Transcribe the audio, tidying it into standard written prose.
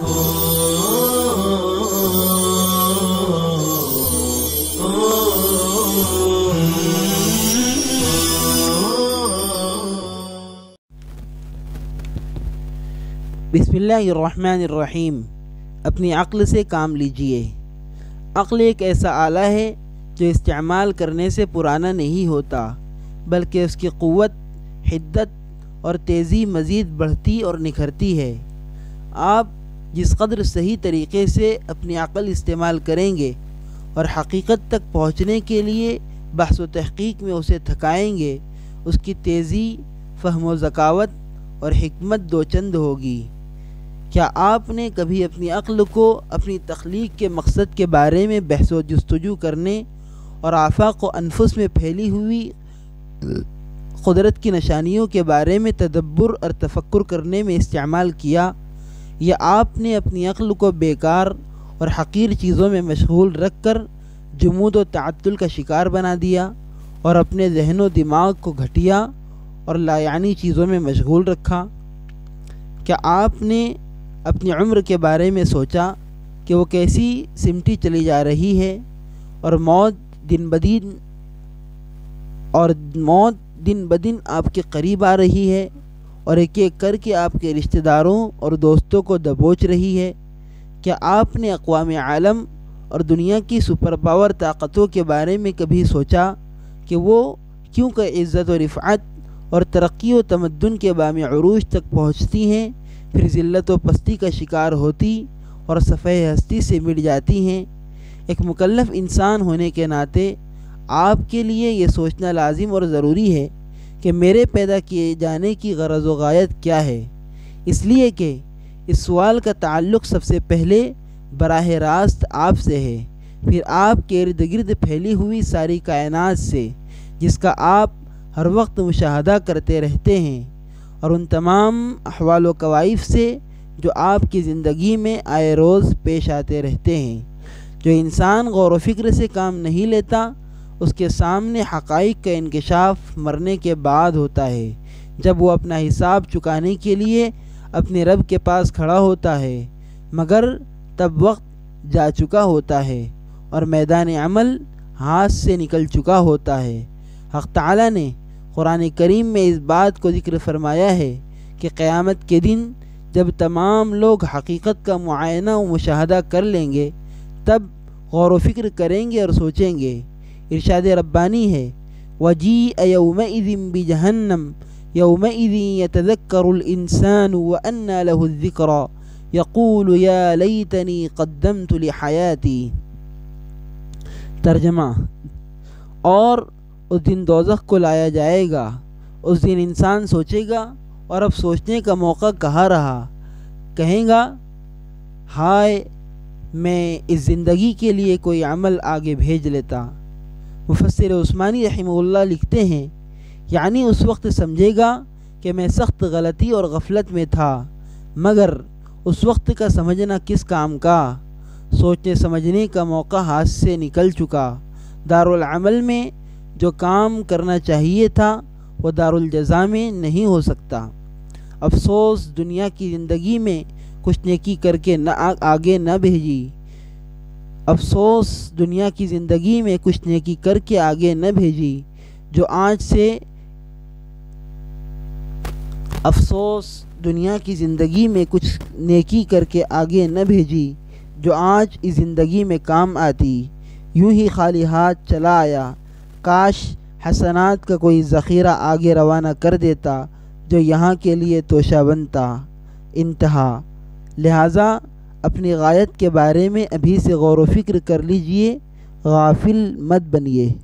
बिस्मिल्लाहिर्रहमानिर्रहीम। अपनी अक्ल से काम लीजिए। अक्ल एक ऐसा आला है जो इस्तेमाल करने से पुराना नहीं होता, बल्कि उसकी क़ुव्वत, हिद्दत और तेज़ी मज़ीद बढ़ती और निखरती है। आप जिस कदर सही तरीक़े से अपनी अक्ल इस्तेमाल करेंगे और हकीकत तक पहुँचने के लिए बहस व तहक़ीक़ में उसे थकाएँगे, उसकी तेज़ी, फ़हम व ज़कावत और हिकमत दोचंद होगी। क्या आपने कभी अपनी अक्ल को अपनी तख्लीक के मकसद के बारे में बहस व जुस्तजू करने और आफ़ाक़ व अनफुस में फैली हुई क़ुदरत की निशानियों के बारे में तदब्बुर और तफ़क्कुर करने में इस्तेमाल किया, या आपने अपनी अक्ल को बेकार और हक़ीर चीज़ों में मशगूल रख कर जुमूद व तअत्तुल का शिकार बना दिया और अपने ज़हन व दिमाग को घटिया और लायानी चीज़ों में मशगूल रखा? क्या आपने अपनी उम्र के बारे में सोचा कि वो कैसी सिमटी चली जा रही है और मौत दिन ब दिन आपके करीब आ रही है और एक एक करके आपके रिश्तेदारों और दोस्तों को दबोच रही है? क्या आपने अक़वाम आलम और दुनिया की सुपर पावर ताकतों के बारे में कभी सोचा कि वो क्यों कर इज़्ज़त व रिफ़अत और तरक्की व तमद्दुन के बामे उरूज तक पहुँचती हैं, फिर ज़िल्लत व पस्ती का शिकार होती और सफ़ह हस्ती से मिट जाती हैं? एक मुकल्लफ़ इंसान होने के नाते आपके लिए ये सोचना लाजिम और ज़रूरी है कि मेरे पैदा किए जाने की गरज़ व गायत क्या है, इसलिए कि इस सवाल का ताल्लुक़ सबसे पहले बराह रास्त आपसे है, फिर आपके इर्द गिर्द फैली हुई सारी कायनात से, जिसका आप हर वक्त मुशाहदा करते रहते हैं, और उन तमाम अहवाल व कवाइफ से जो आपकी ज़िंदगी में आए रोज़ पेश आते रहते हैं। जो इंसान गौर व फ़िक्र से काम नहीं लेता, उसके सामने हक़ाइक़ का इंकिशाफ मरने के बाद होता है, जब वो अपना हिसाब चुकाने के लिए अपने रब के पास खड़ा होता है, मगर तब वक्त जा चुका होता है और मैदान अमल हाथ से निकल चुका होता है। हक़ तआला ने कुरान करीम में इस बात को ज़िक्र फरमाया है कि क़यामत के दिन जब तमाम लोग हकीकत का मुआयना व मुशाहदा कर लेंगे, तब गौर व फ़िक्र करेंगे और सोचेंगे। इरशाद रब्बानी है, वजीअ यौमइज़िन बिजहन्नम यौमइज़िन यतज़क्करुल इंसानु व अन्ना लहु ज़िक्रा यक़ूलु या लैतनी क़द्दमतु लिहयाती। तर्जमा, और उस दिन दोज़ख को लाया जाएगा। उस दिन इंसान सोचेगा और अब सोचने का मौका कहाँ रहा। कहेगा, हाय मैं इस ज़िंदगी के लिए कोई अमल आगे भेज लेता। मुफस्सिर उस्मानी रहमहुल्लाह लिखते हैं, यानी उस वक्त समझेगा कि मैं सख्त गलती और गफलत में था, मगर उस वक्त का समझना किस काम का। सोचने समझने का मौका हाथ से निकल चुका। दारुल अमल में जो काम करना चाहिए था वो दारुल जज़ा में नहीं हो सकता। अफसोस दुनिया की ज़िंदगी में कुछ नेकी करके आगे न भेजी। अफसोस दुनिया की ज़िंदगी में कुछ नेकी करके आगे न भेजी जो आज से अफसोस दुनिया की ज़िंदगी में कुछ नेकी करके आगे न भेजी जो आज इस ज़िंदगी में काम आती। यूं ही खाली हाथ चला आया, काश हसनात का कोई ज़ख़ीरा आगे रवाना कर देता जो यहाँ के लिए तोशा बनता। इंतहा। लिहाजा अपनी गायत के बारे में अभी से गौर व फ़िक्र कर लीजिए, गाफिल मत बनिए।